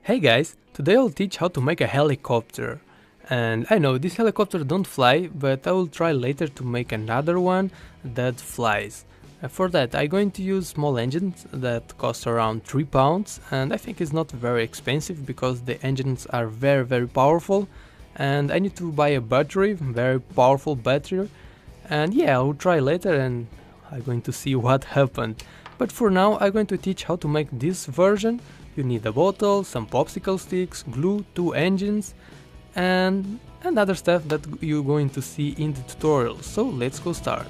Hey guys, today I'll teach how to make a helicopter. And I know this helicopter don't fly, but I will try later to make another one that flies. For that I'm going to use small engines that cost around 3 pounds, and I think it's not very expensive because the engines are very powerful, and I need to buy a battery, very powerful battery. And yeah, I'll try later and I'm going to see what happened. But for now I'm going to teach how to make this version. You need a bottle, some popsicle sticks, glue, 2 engines, and other stuff that you're going to see in the tutorial. So let's go start.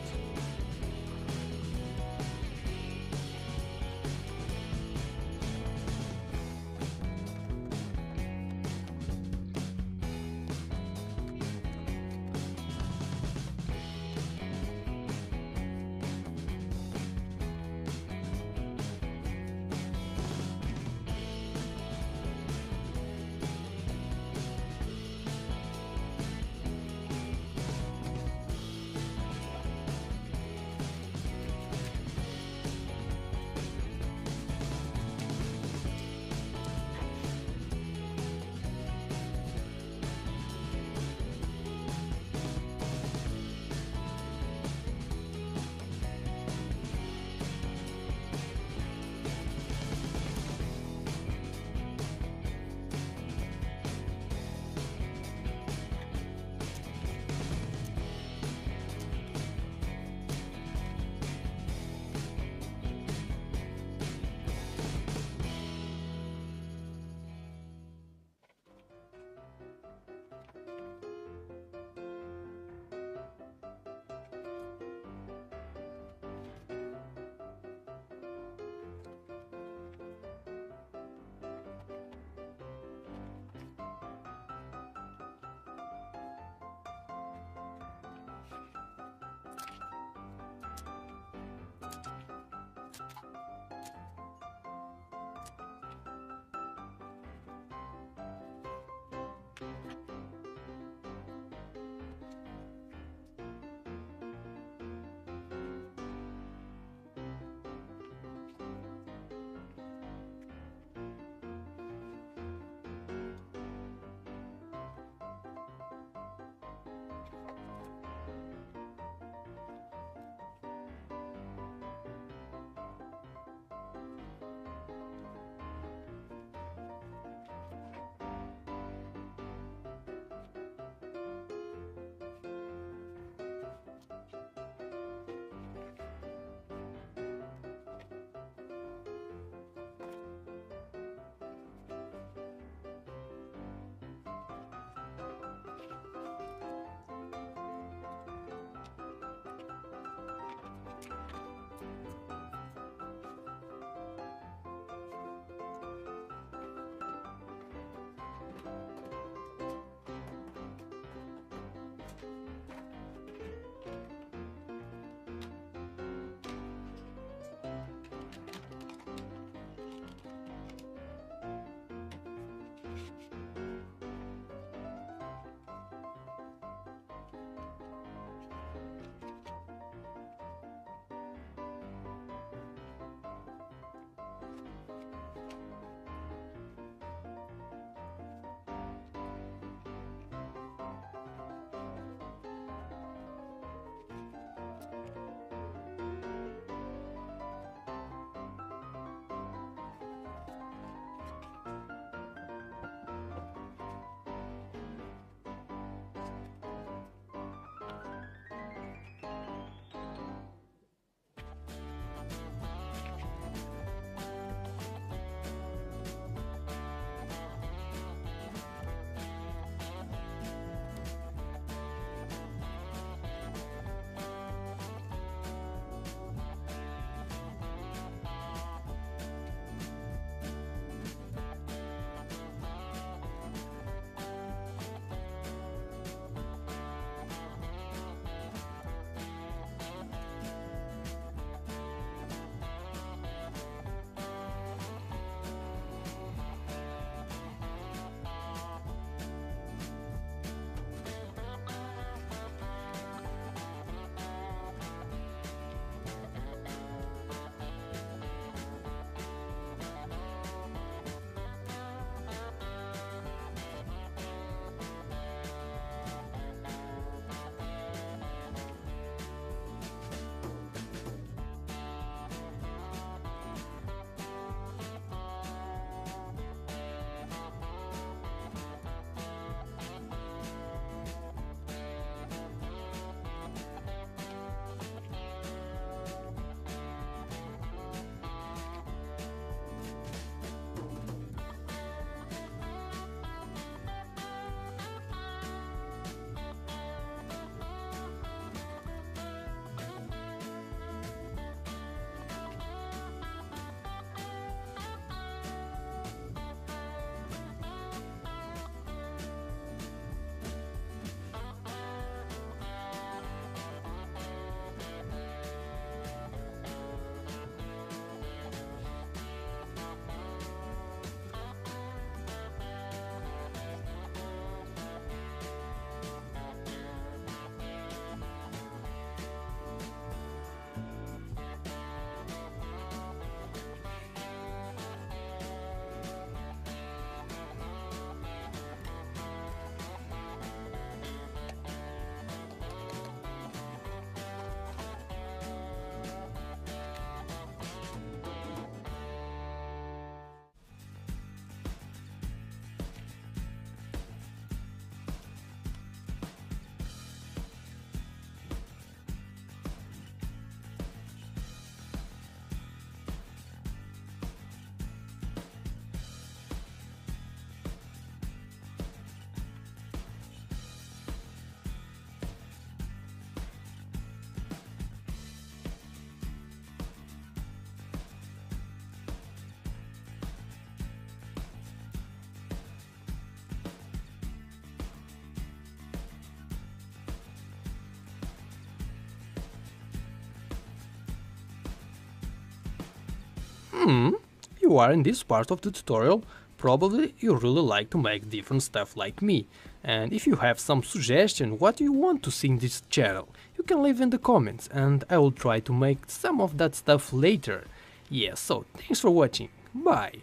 You are in this part of the tutorial, probably you really like to make different stuff like me. And if you have some suggestion what you want to see in this channel, you can leave in the comments and I will try to make some of that stuff later. Yeah, so thanks for watching, bye!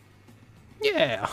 Yeah!